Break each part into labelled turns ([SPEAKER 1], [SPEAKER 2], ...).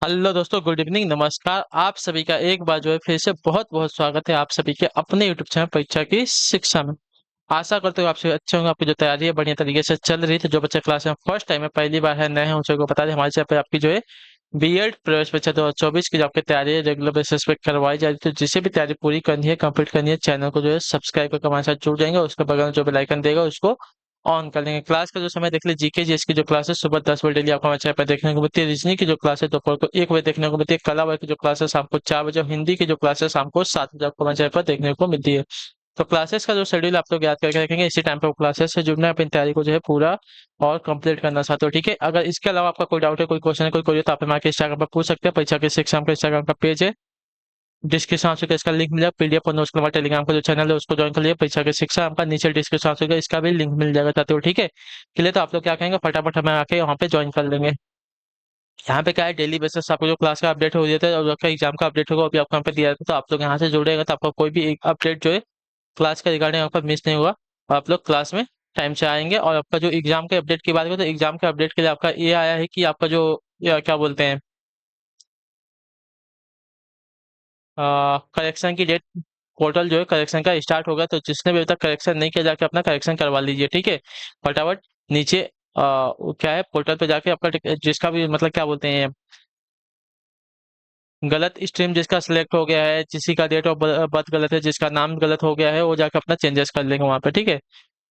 [SPEAKER 1] Hello दोस्तों, good evening, नमस्कार। आप सभी का एक बार जो है फिर से बहुत बहुत स्वागत है आप सभी के अपने यूट्यूब चैनल परीक्षा की शिक्षा में। आशा करते हो आप सभी अच्छे होंगे, आपकी जो तैयारी है बढ़िया तरीके से चल रही थी। जो बच्चे क्लास में फर्स्ट टाइम है, पहली बार है, नए हैं, उन सबको बता दें हमारे चैनल पे आपकी जो है बीएड प्रवेश परीक्षा 2024 की जो आपकी तैयारी है रेगुलर बेसिस पे करवाई जा रही है। तो जिसे भी तैयारी पूरी करनी है, कंप्लीट करनी है, चैनल को जो है सब्सक्राइब करके हमारे साथ जुड़ जाएंगे। उसके बगल में जो बेल आइकन देगा उसको ऑन कर लेंगे। क्लास का जो समय देख लीजिए, जीके जीएस की जो क्लास है सुबह 10 बजे डेली आपको हमारे चैनल पर देखने को मिलती है। रीजनिंग की जो क्लास है दोपहर को 1 बजे देखने को मिलती है। कला वर्ग की जो क्लास है शाम को 4 बजे, और हिंदी की जो क्लास है शाम को 7 बजे आपको हमारे चैनल पर देखने को मिलती है। तो क्लासेस का जो शेड्यूल आप लोग याद करके रखेंगे, इसी टाइम पे वो क्लासेस से जुड़ना है, अपनी तैयारी को जो है पूरा और कंप्लीट करना चाहते हो, ठीक है। अगर इसके अलावा आपका कोई डाउट है, कोई क्वेश्चन है, कोई क्वेरी, तो आप हमारे इंस्टाग्राम पर पूछ सकते हैं। परीक्षा के शिक्षा का इंस्टाग्राम का पेज है, डिस्क्रिप्शन से इसका लिंक मिलेगा। पीडीएफ और नोट्स के हमारे टेलीग्राम का जो चैनल है उसको ज्वाइन कर लिया। परीक्षा के शिक्षा आपका नीचे डिस्क्रिप्शन से इसका भी लिंक मिल जाएगा, चाहते हो, ठीक है। के लिए तो आप लोग क्या कहेंगे, फटाफट हमें आके यहाँ पे ज्वाइन कर लेंगे। यहाँ पे क्या है, डेली बेसिस आपको जो क्लास का अपडेट हो जाता है और आपका एग्जाम का अपडेट होगा अभी आपको यहाँ पे दिया जाता है। तो आप लोग यहाँ से जुड़ेगा तो आपको कोई भी एक अपडेट जो है क्लास के रिगार्डिंग आपका मिस नहीं होगा, और आप लोग क्लास में टाइम से आएंगे। और आपका जो एग्जाम के अपडेट की बात करें तो एग्जाम के अपडेट के लिए आपका ये आया है कि आपका जो क्या बोलते हैं, करेक्शन की डेट, पोर्टल जो है करेक्शन का स्टार्ट होगा। तो जिसने भी अभी तक करेक्शन नहीं किया जाके अपना करेक्शन करवा लीजिए, ठीक है। फटाफट नीचे वो क्या है, पोर्टल पे जाके आपका जिसका भी मतलब क्या बोलते हैं, गलत स्ट्रीम जिसका सिलेक्ट हो गया है, किसी का डेट ऑफ बर्थ गलत है, जिसका नाम गलत हो गया है, वो जाकर अपना चेंजेस कर लेंगे वहां पे, ठीक है।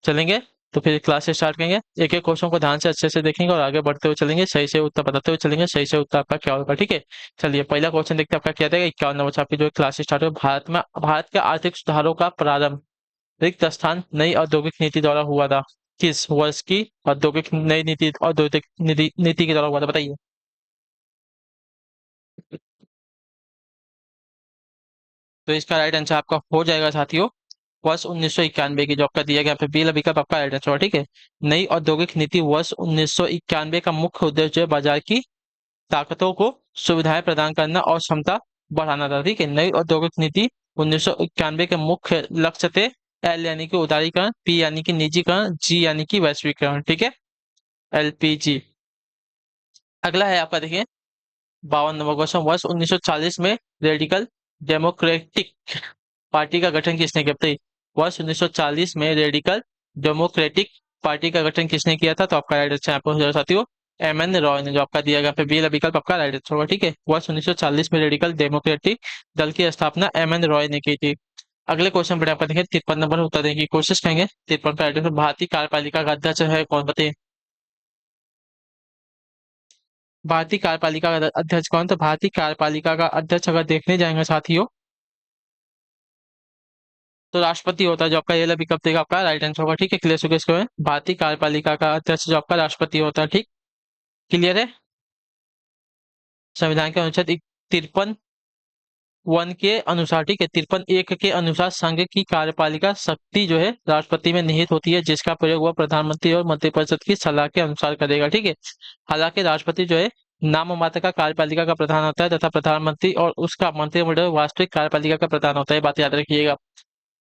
[SPEAKER 1] चलेंगे। तो फिर क्लास स्टार्ट करेंगे, एक एक क्वेश्चन को ध्यान से अच्छे से देखेंगे और आगे बढ़ते हुए चलेंगे, सही से उत्तर बताते हुए चलेंगे, सही से उत्तर आपका क्या होगा, ठीक है। चलिए पहला क्वेश्चन देखते हैं आपका क्या देगा। 51 नंबर से आपकी जो क्लास स्टार्ट हो। भारत के आर्थिक सुधारों का प्रारंभ रिक्त स्थान नई औद्योगिक नीति द्वारा हुआ था। किस वर्ष की औद्योगिक नई नीति औद्योगिक नीति के द्वारा हुआ था, बताइए। तो इसका राइट आंसर आपका हो जाएगा साथियों, वर्ष 1991 की। जो आपका दिया गया यहाँ पे बी विकल्प आपका राइट आंसर होगा, ठीक है। नई औद्योगिक नीति वर्ष 1991 का मुख्य उद्देश्य जो है बाजार की ताकतों को सुविधाएं प्रदान करना और क्षमता बढ़ाना था, ठीक है। नई औद्योगिक नीति 1991 के मुख्य लक्ष्य थे एल यानी कि उदारीकरण, पी यानी कि निजीकरण, जी यानी कि वैश्वीकरण, ठीक है। एलपीजी। अगला है आपका, देखिए 52 नंबर क्वेश्चन। वर्ष 1940 में रेडिकल डेमोक्रेटिक पार्टी का गठन किसने किया, बताइए। वर्ष 1940 में रेडिकल डेमोक्रेटिक पार्टी का गठन किसने किया था, तो आपका राइट आंसर यहाँ पर हो जाएगा साथियों, एम एन रॉय ने। जो आपका दिया गया पे बी विकल्प आपका राइट आंसर होगा, ठीक है। वर्ष 1940 में रेडिकल डेमोक्रेटिक दल की स्थापना एम एन रॉय ने की थी। अगले क्वेश्चन पर आप देखेंगे, 53 नंबर उत्तर देने की कोशिश करेंगे। 53 पर राइट आंसर, भारतीय कार्यपालिका का अध्यक्ष है कौन, बताइए। भारतीय कार्यपालिका का अध्यक्ष कौन, तो भारतीय कार्यपालिका का अध्यक्ष अगर देखने जाएंगे साथियों तो राष्ट्रपति होता है। जो आपका ये वाला विकल्प देगा आपका राइट आंसर होगा, ठीक है। क्लियर हो गया इसको, भारतीय कार्यपालिका का अध्यक्ष जो आपका राष्ट्रपति होता है, ठीक। क्लियर है। संविधान के अनुच्छेद 53 के अनुसार, ठीक है, 53 के अनुसार संघ की कार्यपालिका शक्ति जो है राष्ट्रपति में निहित होती है, जिसका प्रयोग वह प्रधानमंत्री और मंत्रिपरिषद की सलाह के अनुसार करेगा, ठीक है। हालांकि राष्ट्रपति जो है नाम मात्र का कार्यपालिका का प्रधान होता है, तथा प्रधानमंत्री और उसका मंत्रिमंडल वास्तविक कार्यपालिका का प्रधान होता है, बात याद रखिएगा।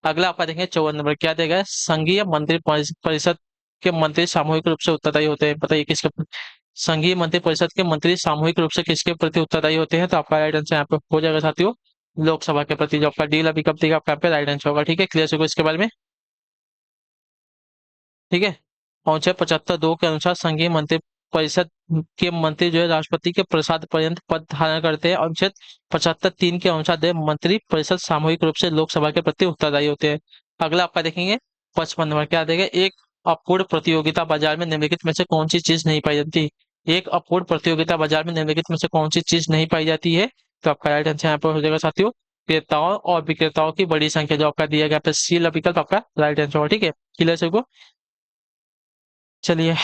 [SPEAKER 1] अगला आपका देखेंगे 54 नंबर, क्या देगा, संघीय मंत्रि परिषद के मंत्री सामूहिक रूप से उत्तरदायी होते हैं, बताइए किसके। संघीय मंत्री परिषद के मंत्री सामूहिक रूप से किसके प्रति उत्तरदायी होते हैं, तो आपका राइट आंसर यहाँ पे हो जाएगा साथियों, लोकसभा के प्रति। जो आपका डी वाला विकल्प देगा आपका यहाँ पे राइट आंसर होगा, ठीक है। क्लियर होगा इसके बारे में, ठीक है। अनुच्छेद 75(2) के अनुसार संघीय मंत्री परिषद के मंत्री जो है राष्ट्रपति के प्रसाद पर्यंत पद धारण करते हैं। अनुच्छेद 75(3) के अनुसार मंत्री परिषद सामूहिक रूप से लोकसभा के प्रति उत्तरदायी होते हैं। अगला आपका देखेंगे 55 नंबर, क्या देगा, एक अपूर्ण प्रतियोगिता बाजार में निम्नलिखित में से कौन सी चीज नहीं पाई जाती। एक अपूर्ण प्रतियोगिता बाजार में निम्नलिखित में से कौन सी चीज नहीं पाई जाती है, तो आपका राइट आंसर यहाँ पर हो जाएगा साथियों, क्रेताओं और विक्रेताओं की बड़ी संख्या। जो आपका दिया गया पे सी विकल्प आपका राइट आंसर होगा, ठीक है। क्लियर सबको। चलिए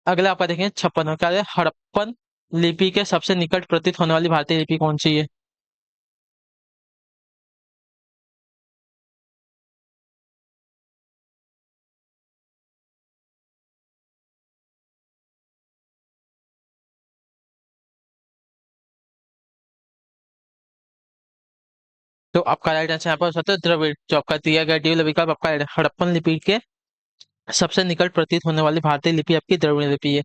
[SPEAKER 1] अगला आपका देखें 56, क्या है, हड़प्पन लिपि के सबसे निकट प्रतीत होने वाली भारतीय लिपि कौन सी है। तो आपका राइट आंसर यहाँ पर हो सकता है द्रविड़। जो आपका दिया गया डी वाला विकल्प आपका हड़प्पन लिपि के सबसे निकट प्रतीत होने वाली भारतीय लिपि आपकी द्रविड़ लिपि है।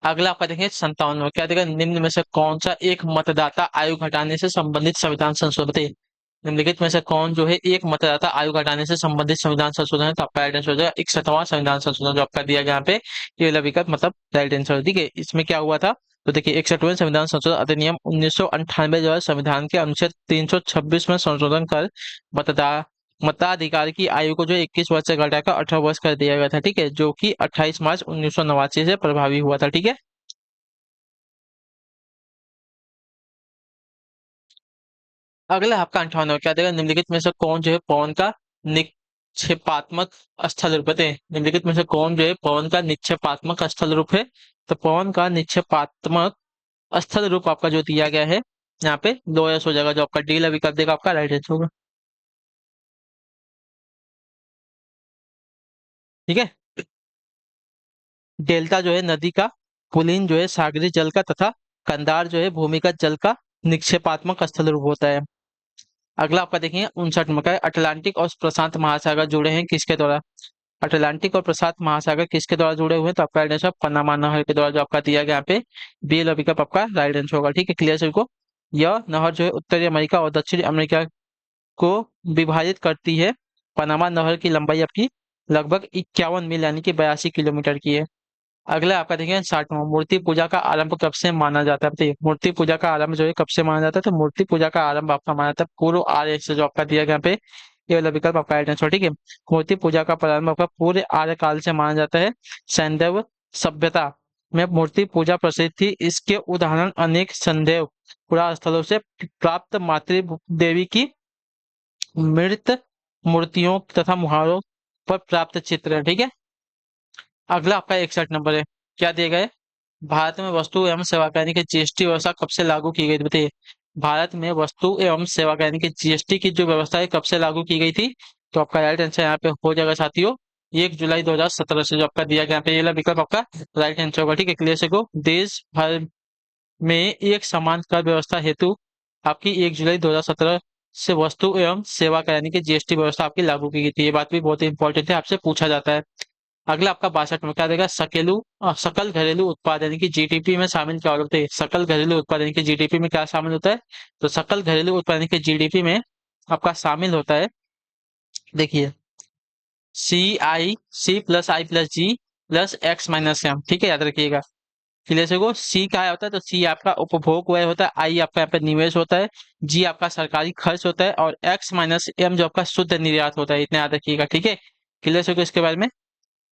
[SPEAKER 1] अगला आपका देखेंगे 57 में क्या देगा, निम्न में से कौन सा एक मतदाता आयु घटाने से संबंधित संविधान संशोधन बताइए। निम्नलिखित में से कौन जो है एक मतदाता आयु घटाने से संबंधित संविधान संशोधन है, तो आपका राइट आंसर हो जाएगा 61वां संविधान संशोधन जो आपका दिया गया यहाँ पे, ये वाला विकल्प मतलब राइट आंसर। ठीक है, इसमें क्या हुआ था, तो देखिए 61वें संविधान संशोधन अधिनियम 1998 जो है संविधान के अनुच्छेद 326 में संशोधन कर मतदा मताधिकार की आयु को जो 21 वर्ष से घटाकर 18 वर्ष कर दिया गया था। ठीक है, जो कि 28 मार्च 1989 से प्रभावी हुआ था। ठीक है, अगला आपका 58 क्या देगा, निम्नलिखित में से कौन जो है पवन का निक्षेपात्मक स्थल रूप है। निम्नलिखित में से कौन जो है पवन का निक्षेपात्मक स्थल रूप है, तो पवन का निक्षेपात्मक स्थल रूप आपका जो दिया गया है यहाँ पे लोयस हो जाएगा, जो आपका डी ला विकल्प देगा आपका राइट आंसर होगा। ठीक है, डेल्टा जो है नदी का, पुलिन जो है सागरी जल का, तथा कंदार जो है भूमिगत जल का निक्षेपात्मक स्थल रूप होता है। अगला आपका देखेंगे 59 नंबर का है, अटलांटिक और प्रशांत महासागर जुड़े हैं किसके द्वारा। अटलांटिक और प्रशांत महासागर किसके द्वारा जुड़े हुए हैं, तो आपका राइट आंसर पनामा नहर के द्वारा जो आपका दिया गया यहाँ पे बी वाला विकल्प आपका राइट आंसर होगा। ठीक है, क्लियर सभी को। यह नहर जो है उत्तरी अमेरिका और दक्षिणी अमेरिका को विभाजित करती है। पनामा नहर की लंबाई आपकी लगभग 51 मील यानी कि 82 किलोमीटर की है। अगला आपका देखेंगे 60वां, मूर्ति पूजा का आरंभ कब से माना जाता है बताइए। मूर्ति पूजा का आरंभ जो है कब से माना जाता है, तो मूर्ति पूजा का आरंभ आपका माना जाता है पूर्व आर्य से, जो आपका दिया गया यहाँ पे ये वाला विकल्प आपका राइट आंसर। ठीक है, मूर्ति पूजा का प्रारंभ आपका पूरे आर्य काल से माना जाता है। सैंधव सभ्यता में मूर्ति पूजा प्रसिद्ध थी। इसके उदाहरण अनेक सैंधव पुरा स्थलों से प्राप्त मातृ देवी की मृत मूर्तियों तथा मुहारों पर प्राप्त चित्र है। ठीक है, अगला आपका 61 नंबर है, क्या दिया गया है, भारत में वस्तु एवं सेवा कर यानी कि जीएसटी व्यवस्था कब से लागू की गई थी बताइए। भारत में वस्तु एवं सेवा कर यानी कि जीएसटी की जो व्यवस्था है कब से लागू की गई थी, तो आपका राइट आंसर यहाँ पे हो जाएगा साथियों 1 जुलाई 2017 से, जो आपका दिया गया यहाँ पे ये वाला विकल्प आपका राइट आंसर होगा। ठीक है, क्लियर से को देश भर में एक समान कर व्यवस्था हेतु आपकी 1 जुलाई 2017 से वस्तु एवं सेवा कर यानी कि जीएसटी व्यवस्था आपकी लागू की गई थी। ये बात भी बहुत इंपॉर्टेंट है, आपसे पूछा जाता है। अगला आपका 62 में क्या देगा, सकल घरेलू उत्पाद यानी कि जीडीपी में शामिल क्या होते हैं। सकल घरेलू उत्पाद यानी कि जीडीपी में क्या शामिल होता है, तो सकल घरेलू उत्पाद यानी कि जीडीपी में आपका शामिल होता है, देखिए CI C+I+G प्लस X-M। ठीक है, याद रखिएगा। क्लियर से को सी क्या होता है, तो सी आपका उपभोग व्यय होता है, आई आपका यहाँ पे निवेश होता है, जी आपका सरकारी खर्च होता है, और X-M जो आपका शुद्ध निर्यात होता है। इतना याद रखिएगा। ठीक है, क्लियर से को इसके बारे में।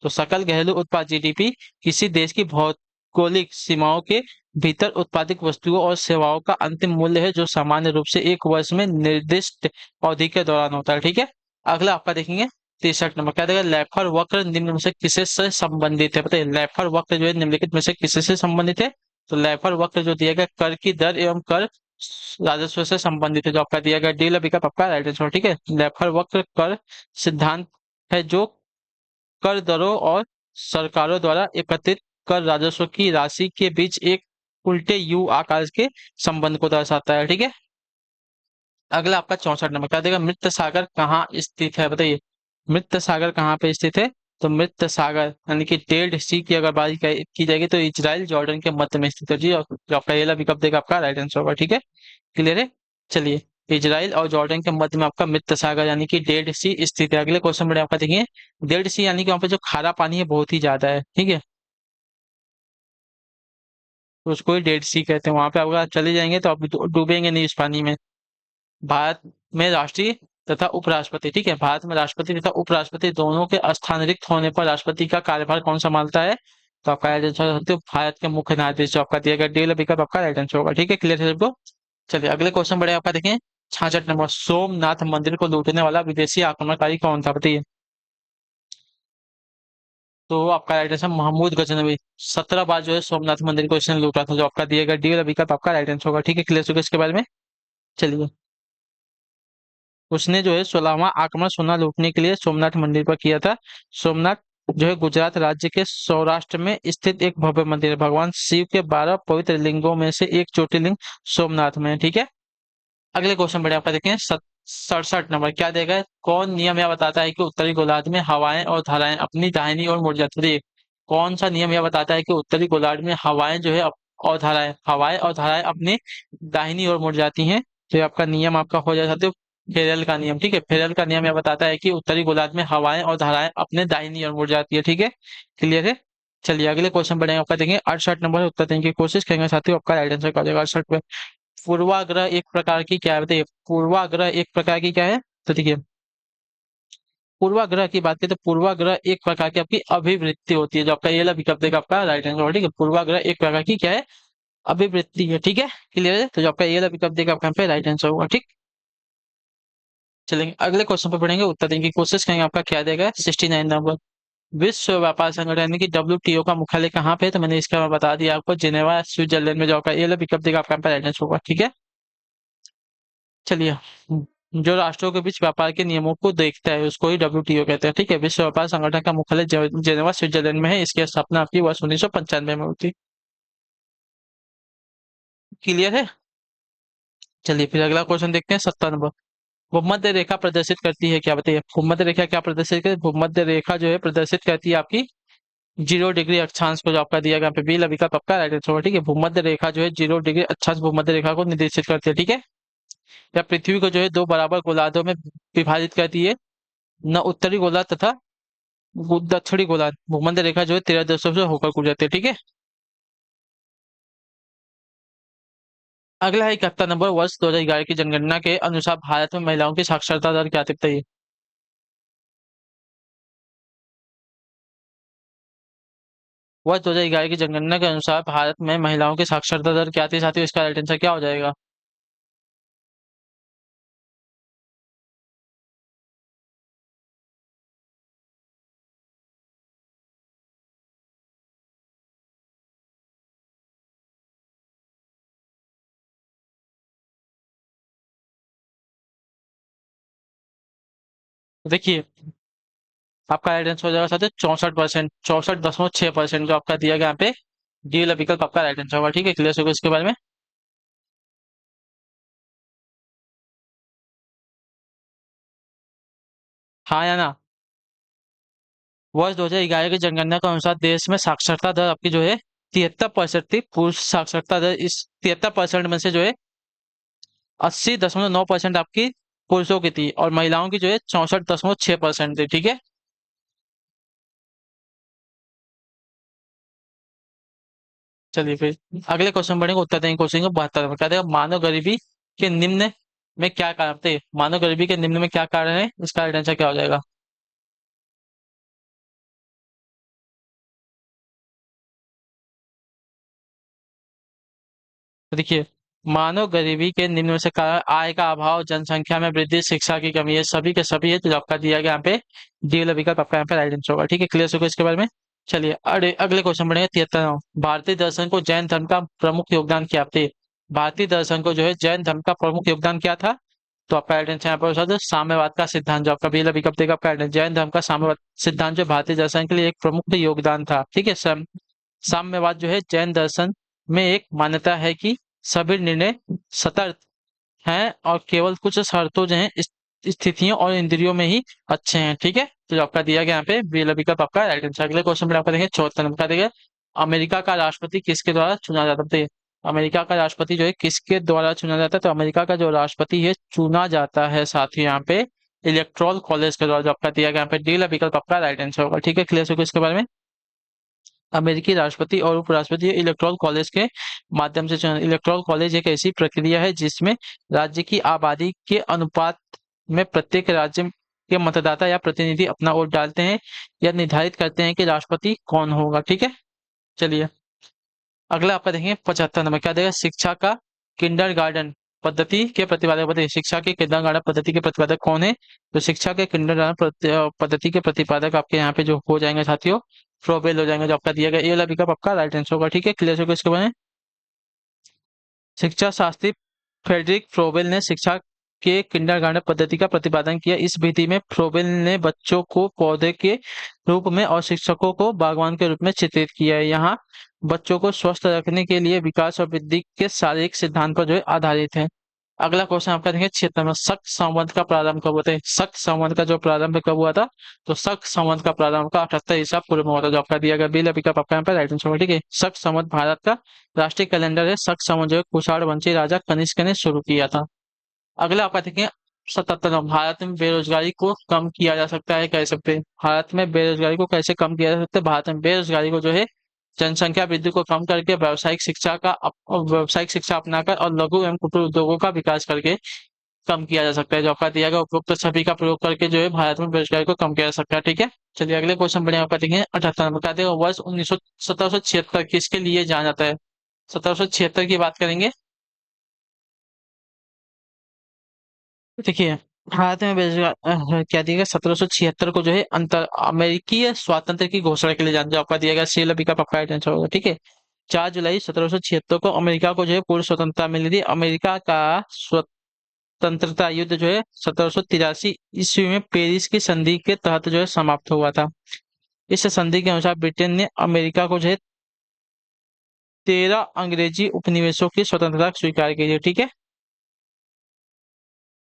[SPEAKER 1] तो सकल घरेलू उत्पाद जीडीपी किसी देश की भौगोलिक सीमाओं के भीतर उत्पादित वस्तुओं और सेवाओं का अंतिम मूल्य है, जो सामान्य रूप से एक वर्ष में निर्दिष्ट अवधि के दौरान होता है। ठीक है, अगला आपका देखेंगे 63 नंबर, क्या देगा, लेफर वक्र निम्न में से किसे से संबंधित है बताइए। लेफर वक्र जो है निम्नलिखित में से किसे से संबंधित है, तो लेफर वक्र जो दिया गया कर की दर एवं कर राजस्व से संबंधित है, जो आपका दिया गया डी विकल्प आपका राइट आंसर। ठीक है, लेफर वक्र कर सिद्धांत है जो कर दरों और सरकारों द्वारा एकत्रित कर राजस्व की राशि के बीच एक उल्टे यू आकार के संबंध को दर्शाता है। ठीक है, अगला आपका 64 नंबर क्या देगा, मृत सागर कहाँ स्थित है बताइए। मृत सागर कहाँ पे स्थित है, तो मृत सागर यानी कि डेड सी की अगर बात की जाएगी तो इजराइल जॉर्डन के मध्य में स्थित है जी, और जो आपका ये वाला विकल्प देगा आपका राइट आंसर होगा। ठीक है, क्लियर है। चलिए, इजराइल और जॉर्डन के मध्य में आपका मृत सागर यानी कि डेड सी स्थित है। अगले क्वेश्चन में आपका देखिए, डेड सी यानी कि वहाँ पे जो खारा पानी है बहुत ही ज्यादा है। ठीक है, तो उसको ही डेड सी कहते हैं। वहां पे अगर आप चले जाएंगे तो आप डूबेंगे नहीं उस पानी में। भारत में राष्ट्रीय तथा उपराष्ट्रपति, ठीक है, भारत में राष्ट्रपति तथा उपराष्ट्रपति दोनों के स्थान रिक्त होने पर राष्ट्रपति का कार्यभार कौन संभालता है, तो आपका राइट आंसर होते हैं भारत के मुख्य न्यायाधीश, जो आपका दिया गया डी विकल्प आपका राइट आंसर होगा। ठीक है, क्लियर है सबको। चलिए अगले क्वेश्चन बढ़े, आपका देखें 66 नंबर, सोमनाथ मंदिर को लूटने वाला विदेशी आक्रमणकारी कौन था बताइए। तो आपका राइट आंसर महमूद गजनवी, 17 बार जो है सोमनाथ मंदिर को इसने लूटा था, जो आपका दिया गया डी विकल्प आपका राइट आंसर होगा। ठीक है, क्लियर हो गया इसके बारे में। चलिए, उसने जो है 16वां आक्रमण सोना लूटने के लिए सोमनाथ मंदिर पर किया था। सोमनाथ जो है गुजरात राज्य के सौराष्ट्र में स्थित एक भव्य मंदिर है। भगवान शिव के 12 पवित्र लिंगों में से एक ज्योतिर्लिंग सोमनाथ में है। ठीक है, अगले क्वेश्चन बढ़े, आपका देखें 67 नंबर, क्या देगा, कौन नियम यह बताता है कि उत्तरी गोलार्ध में हवाएं और धाराएं अपनी दाहिनी ओर मुड़ जाती है। कौन सा नियम यह बताता है कि उत्तरी गोलार्ध में हवाएं और धाराएं अपने दाहिनी ओर मुड़ जाती हैं? तो ये आपका नियम आपका हो जाता है फेरेल का नियम। ठीक है, फेरेल का नियम यह बताता है कि उत्तरी गोलार्ध में हवाएं और धाराएं अपने दाहिनी ओर मुड़ जाती है। ठीक है, क्लियर है। चलिए अगले क्वेश्चन बढ़ेंगे, आपका देखेंगे 68 नंबर है, उत्तर देने की कोशिश करेंगे साथियों, आपका राइट आंसर क्या हो जाएगा 68 पे। पूर्वाग्रह एक प्रकार की क्या है बताइए? पूर्वाग्रह एक प्रकार की क्या है? तो देखिए, पूर्वाग्रह की बात करें तो पूर्वाग्रह एक प्रकार की आपकी अभिवृत्ति होती है। जो आपका ये वाला विकल्प देगा आपका राइट आंसर। ठीक है, पूर्वाग्रह एक प्रकार की क्या है? अभिवृत्ति है। ठीक है, क्लियर है। तो जो आपका ये वाला विकल्प देगा आपका यहाँ पे राइट आंसर होगा। ठीक, चलेंगे अगले क्वेश्चन पर पढ़ेंगे, उत्तर देने की कोशिश करेंगे, आपका क्या देगा 69 नंबर। विश्व व्यापार संगठन यानी कि WTO का मुख्यालय कहाँ पे है? तो मैंने इसका मैं बता दिया आपको, जिनेवा स्विट्जरलैंड में। जो आपका ये वाला विकल्प देगा आपका यहाँ पे राइट आंसर होगा। ठीक है, चलिए, जो राष्ट्रों के बीच व्यापार के नियमों को देखता है उसको ही WTO कहते हैं। ठीक है, विश्व व्यापार संगठन का मुख्यालय जेनेवा स्विट्जरलैंड में है। इसकी स्थापना आपकी वर्ष 1995 में हुई थी। क्लियर है। चलिए फिर अगला क्वेश्चन देखते हैं, 70 नंबर। भूमध्य रेखा प्रदर्शित करती है क्या बताइए? भूमध्य रेखा क्या प्रदर्शित करती है? भूमध्य रेखा जो है प्रदर्शित करती है आपकी 0 डिग्री अक्षांश को। जो आपका दिया गया यहाँ पे बी लविका पक्का राइट आंसर होगा। ठीक है, भूमध्य रेखा जो है 0 डिग्री अक्षांश भूमध्य रेखा को निर्देशित करती है। ठीक है, या पृथ्वी को जो है दो बराबर गोलार्धों में विभाजित करती है, न उत्तरी गोलार्ध तथा दक्षिणी गोलार्ध। भूमध्य रेखा जो है 13 देशों से होकर गुजरती है। ठीक है, अगला है 71 नंबर। वर्ष 2011 की जनगणना के अनुसार भारत में महिलाओं की साक्षरता दर क्या थी बताइए? वर्ष 2011 की जनगणना के अनुसार भारत में महिलाओं की साक्षरता दर क्या थी साथियों? इसका राइट आंसर क्या हो जाएगा? देखिए, आपका राइट आंसर हो जाएगा साथियों 64%, 64.6%। जो आपका दिया गया यहाँ पे डी वाला विकल्प आपका राइट आंसर होगा। ठीक है, क्लियर होगा इसके बारे में? हाँ या ना? वर्ष 2011 की जनगणना के अनुसार देश में साक्षरता दर आपकी जो है 73% थी। पुरुष साक्षरता दर इस 73% में से जो है 80.9% आपकी पुरुषों की थी, और महिलाओं की जो है 64.6% थी। ठीक है, चलिए फिर अगले क्वेश्चन बढ़ेंगे, उत्तर देंगे क्वेश्चन को 72 में। क्या देगा? मानव गरीबी के निम्न में क्या कारण थे? मानव गरीबी के निम्न में क्या कारण है? इसका राइट आंसर क्या हो जाएगा? तो देखिए, मानव गरीबी के निम्न में से कारण आय का अभाव, जनसंख्या में वृद्धि, शिक्षा की कमी है, सभी के सभी है। तो जो आपका दिया गया यहाँ पे डी वाला विकल्प आपका यहाँ पे राइट आंसर होगा। ठीक है, क्लियर होगा इसके बारे में? चलिए अरे अगले क्वेश्चन बढ़ेंगे, 73। भारतीय दर्शन को जैन धर्म का प्रमुख योगदान क्या थे? भारतीय दर्शन को जो है जैन धर्म का प्रमुख योगदान क्या था? तो आपका राइट आंसर यहाँ पर हो साम्यवाद का सिद्धांत। जो आपका पहला विकल्प देगा आपका right answer, जैन धर्म का साम्यवाद सिद्धांत जो भारतीय दर्शन के लिए एक प्रमुख योगदान था। ठीक है, साम्यवाद जो है जैन दर्शन में एक मान्यता है कि सभी निर्णय सतर्क हैं और केवल कुछ शर्तों जो है स्थितियों और इंद्रियों में ही अच्छे हैं। ठीक है, तो जो आपका दिया गया यहाँ पे बी विकल्प आपका राइट आंसर। अगले क्वेश्चन में आपका देखेंगे 74 नंबर का देगा, अमेरिका का राष्ट्रपति किसके द्वारा चुना जाता है? अमेरिका का राष्ट्रपति जो है किसके द्वारा चुना जाता है? तो अमेरिका का जो राष्ट्रपति है चुना जाता है साथ ही यहाँ पे इलेक्ट्रोल कॉलेज के द्वारा। जो आपका दिया गया यहाँ पे डी विकल्प आपका राइट आंसर होगा। ठीक है, क्लियर होगा इसके बारे में? अमेरिकी राष्ट्रपति और उपराष्ट्रपति इलेक्टोरल कॉलेज के माध्यम से चुना। इलेक्टोरल कॉलेज एक ऐसी प्रक्रिया है जिसमें राज्य की आबादी के अनुपात में प्रत्येक राज्य के मतदाता या प्रतिनिधि अपना वोट डालते हैं या निर्धारित करते हैं कि राष्ट्रपति कौन होगा। ठीक है, चलिए अगला आपका देखेंगे 75 नंबर। क्या देगा? शिक्षा का किंडरगार्टन पद्धति के प्रतिपादक बताइए। शिक्षा के किंडरगार्टन पद्धति के प्रतिपादक कौन है? तो शिक्षा के किंडरगार्टन पद्धति के प्रतिपादक आपके यहाँ पे जो हो जाएंगे साथियों फ्रोबेल हो जाएंगे। जो आपका दिया गया ये वाला विकल्प आपका राइट आंसर होगा। ठीक है, क्लियर होगा इसके बारे में? शिक्षा शास्त्री फ्रेडरिक फ्रोबेल ने शिक्षा के किंडरगार्टन पद्धति का प्रतिपादन किया। इस विधि में फ्रोबेल ने बच्चों को पौधे के रूप में और शिक्षकों को बागवान के रूप में चित्रित किया है। यहाँ बच्चों को स्वस्थ रखने के लिए विकास और वृद्धि के शारीरिक सिद्धांत पर जो है आधारित है। अगला क्वेश्चन आपका देखेंगे क्षेत्र में शक संवत का प्रारंभ कब होता है। शक संवत का जो प्रारंभ कब हुआ था, तो शक संवत का प्रारंभ का 78 ईसा पूर्व में हुआ था, जो आपका दिया गया बिल अभी का आपका यहाँ पे राइट आंसर। ठीक है, शक संवत भारत का राष्ट्रीय कैलेंडर है। शक संवत जो है कुषाण वंशी राजा कनिष्क ने शुरू किया था। अगला आपका देखेंगे 77, भारत में बेरोजगारी को कम किया जा सकता है, कह सकते हैं भारत में बेरोजगारी को कैसे कम किया जा सकता है। भारत में बेरोजगारी को जो है जनसंख्या वृद्धि को कम करके व्यावसायिक शिक्षा अपनाकर और लघु एवं कुटीर उद्योगों का विकास करके कम किया जा सकता है। जो आपका दिया गया उपरोक्त सभी का प्रयोग करके जो है भारत में बेरोजगारी को कम किया जा सकता है। ठीक है, चलिए अगले क्वेश्चन बढ़िया आपका देखेंगे 78 नंबर का देगा वर्ष 1776 किसके लिए जाना जाता है। 1776 की बात करेंगे। देखिए, भारत में क्या दिया गया 1776 को जो है अंतर अमेरिकी स्वातंत्र की घोषणा के लिए जाना, जो आपका दिया गया सील अभी का पक्का राइट आंसर होगा। ठीक है, 4 जुलाई 1776 को अमेरिका को जो है पूर्ण स्वतंत्रता मिली थी। अमेरिका का स्वतंत्रता युद्ध जो है 1783 में पेरिस की संधि के तहत जो है समाप्त हुआ था। इस संधि के अनुसार ब्रिटेन ने अमेरिका को जो है 13 अंग्रेजी उपनिवेशों की स्वतंत्रता स्वीकार की थी। ठीक है,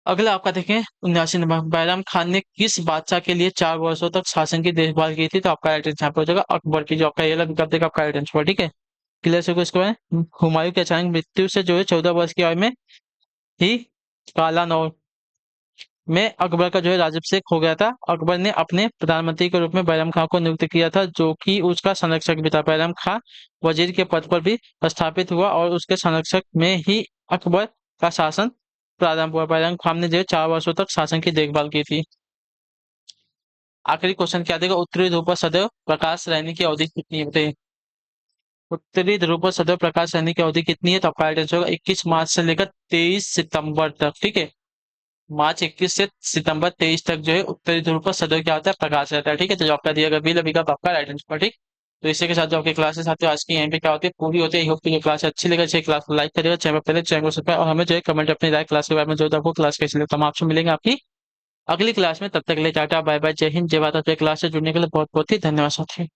[SPEAKER 1] अगला आपका देखें 79 नंबर, बैराम खान ने किस बादशाह के लिए 4 वर्षों तक शासन की देखभाल की थी, तो आपका राइट आंसर यहाँ पे हो जाएगा अकबर की, जो आपका ये वाला विकल्प देगा आपका राइट आंसर। ठीक है, क्लियर से इसके बाद हुमायूं की अचानक मृत्यु से जो है 14 वर्ष की आयु में ही काला नौ में अकबर का जो है राजअभिषेक हो गया था। अकबर ने अपने प्रधानमंत्री के रूप में बैरम खां को नियुक्त किया था, जो कि उसका संरक्षक भी था। बैरम खां वजीर के पद पर भी स्थापित हुआ और उसके संरक्षक में ही अकबर का शासन प्रारंभ हुआ। बैरम खान ने जो है 4 वर्षों तक शासन की देखभाल की थी। आखिरी क्वेश्चन क्या देगा, उत्तरी ध्रुव पर सदैव प्रकाश रहने की अवधि कितनी होती है। उत्तरी ध्रुव पर सदैव प्रकाश रहने की अवधि कितनी है, तो आपका राइट आंसर होगा 21 मार्च से लेकर 23 सितंबर तक। ठीक है, मार्च 21 से सितंबर 23 तक जो है उत्तरी ध्रुव पर सदैव क्या होता है, प्रकाश रहता है। ठीक है, तो जो आपका दिया गया बिल अभी का आपका राइट आंसर। ठीक, तो इसी के साथ जो आपकी क्लासेस आती है आज की यहीं पे क्या होती है पूरी होती है। होप की क्लास अच्छी लगे, अच्छी क्लास लाइक करिएगा, चैनल पर पहले चैनल को सब्सक्राइब और हमें जो है कमेंट अपनी राय क्लास के बारे में जो आपको क्लास कैसी लगे। तो हम आपसे मिलेंगे आपकी अगली क्लास में, तब तक के लिए टाटा बाय बाय, जय हिंद जय भारत। क्लास से जुड़ने के लिए बहुत बहुत ही धन्यवाद साथी।